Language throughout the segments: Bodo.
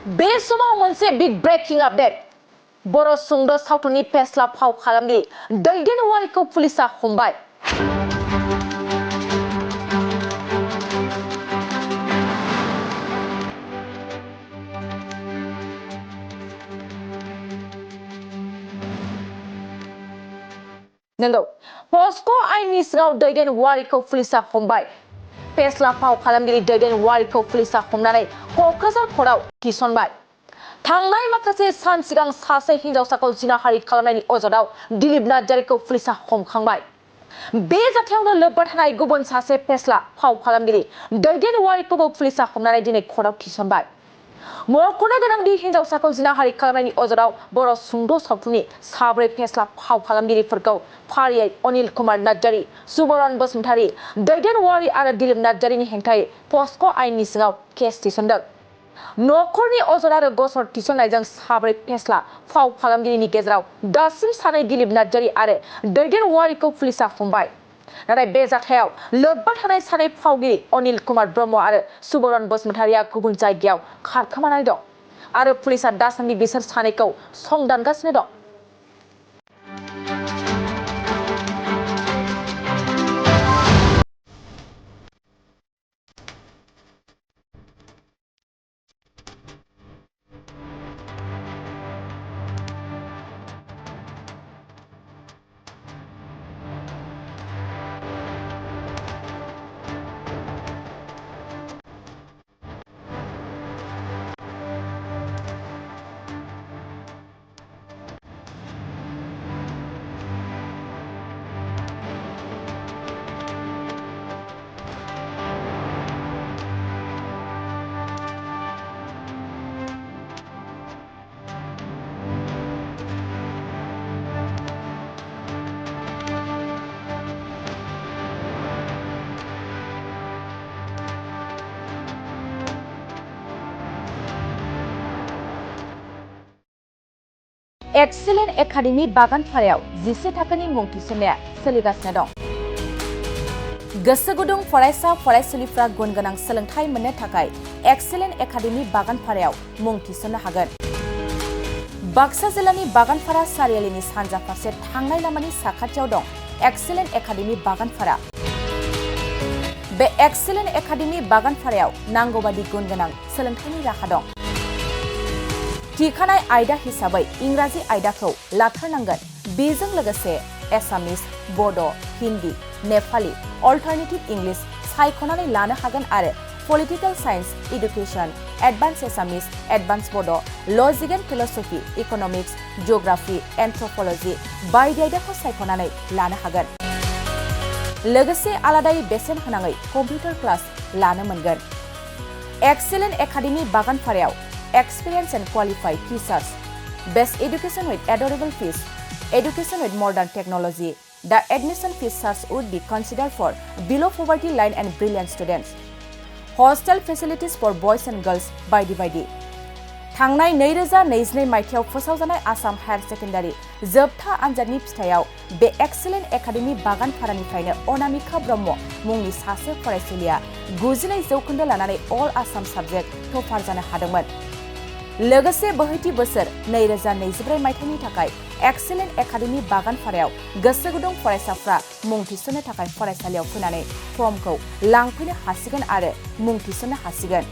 बे समाव मोनसे बिग ब्रेकिं आपडेट बर' सुंद' सावथुननि फेस्ला फाव खालामगिरि दैदेनगिरिखौ पुलिसआ हमबाय। नंगौ, पस्क' आयेननि सिङाव दैदेनगिरिखौ पुलिसआ हमबाय। फेस्ला फाव खालामगिरि दैदेनगिरिखौ पुलिसआ हमनानै क'क्राझार कर्टआव थिसनबाय। थांनाय माखासे सान सिगां सासे हिनजावसाखौ जिनाहारि खालामनायनि अजदआव दिलीप नार्जारिखौ पुलिसआ हमखांबाय। बे जाथायावनो लोब्बा थानाय गुबुन सासे फेस्ला फाव खालामगिरि दैदेनगिरिखौबो पुलिसआ हमनानै दिनै कर्टआव थिसनबाय। मख'नो गोनांदि हिनजावसाखौ जिनाहारि खालामनायनि अजदआव बर' सुंद' सावथुननि साब्रै फेस्ला फाव खालामगिरिफोरखौ फारियै अनिल कुमार नार्जारि, सुबरन बसुमतारी, दैदेनगिरि आरो दिलीप नार्जारिनि हेंथायै पस्क' आयेननि सिङाव केस थिसनदों। नखरनि अजद आरो गसर थिसननायजों साब्रै फेस्ला फाव खालामगिरिनि गेजेराव दासिम सानै दिलीप नार्जारि आरो दैदेनगिरिखौ पुलिसआ हमबाय। नाथाय बे जाथायाव लोब्बा थानाय सानै फावगिरि अनिल कुमार ब्रह्म आरो सुबरन बसुमतारीआ गुबुन जायगायाव खारखोमानानै दं आरो पुलिसआ दासान्दि बिसोर सानैखौ संदानगासिनो दं। एक्सेलेन्ट एकाडेमि बागानपारायाव 11 थाखोनि मुं थिसननाया सोलिगासिनो दं। गोसो गुदुं फरायसा फरायसुलिफ्रा गुन गोनां सोलोंथाइ मोननो थाखाय एक्सेलेन्ट एकाडेमि बागानपारायाव मुं थिसननो हागोन। बाक्सा जिल्लानि बागानपारा सारियालिनि सानजा फारसे थांनाय लामानि साखाथियाव दं एक्सेलेन्ट एकाडेमि बागानपारा। बे एक्सेलेन्ट एकाडेमि बागानपारायाव नांगौबादि गुन गोनां सोलोंथाइनि राहा दं। थिखानाय आयदा हिसाबै इंराजि आयदाखौ लाथारनांगोन। बेजों लोगोसे एसामिस, बड', हिन्दी, नेपाली, अल्टारनेटिभ इंलिश सायख'नानै लानो हागोन आरो पलिटिकेल साइन्स, इडुकेसन, एडभान्स एसामिस, एडभान्स बड', लजिक एन्ड फिलसफि, इक'नमिक्स, जिअ'ग्राफि, एन्थ्रपलजि बायदि आयदाखौ सायख'नानै लानो हागोन। लोगोसे आलादायै बेसेन होनाङै कम्पिउटार क्लास लानो मोनगोन। एक्सेलेन्ट एकाडेमि बागानपारायाव experience and qualified teachers, best education with adorable fees, education with modern technology. The admission fees charge would be considered for below poverty line and brilliant students. Hostel facilities for boys and girls बायदि। थांनाय 2022 मायथाइयाव फोसावजानाय आसाम हायार सेकेन्डारि जोबथा आनजादनि फिथायाव बे एक्सेलेन्ट एकाडेमि बागानपारानिफ्रायनो अनामिका ब्रह्म मुंनि सासे फरायसुलिया 99 जौखोन्दो लानानै अल आसाम साबजेक्ट टपार जानो हादोंमोन। लोगोसे बोहैथि बोसोर 2024 मायथाइनि थाखाय एक्सेलेन्ट एकाडेमि बागानपारायाव गोसो गुदुं फरायसाफ्रा मुं थिसननो थाखाय फरायसालियाव फैनानै फर्मखौ लांफैनो हासिगोन आरो मुं थिसननो हासिगोन।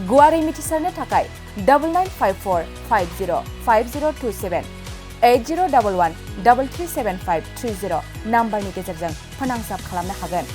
गुवारै मिथिसारनो थाखाय 9954505027 8011337530 नाम्बारनि गेजेरजों फोनांजाब खालामनो हागोन।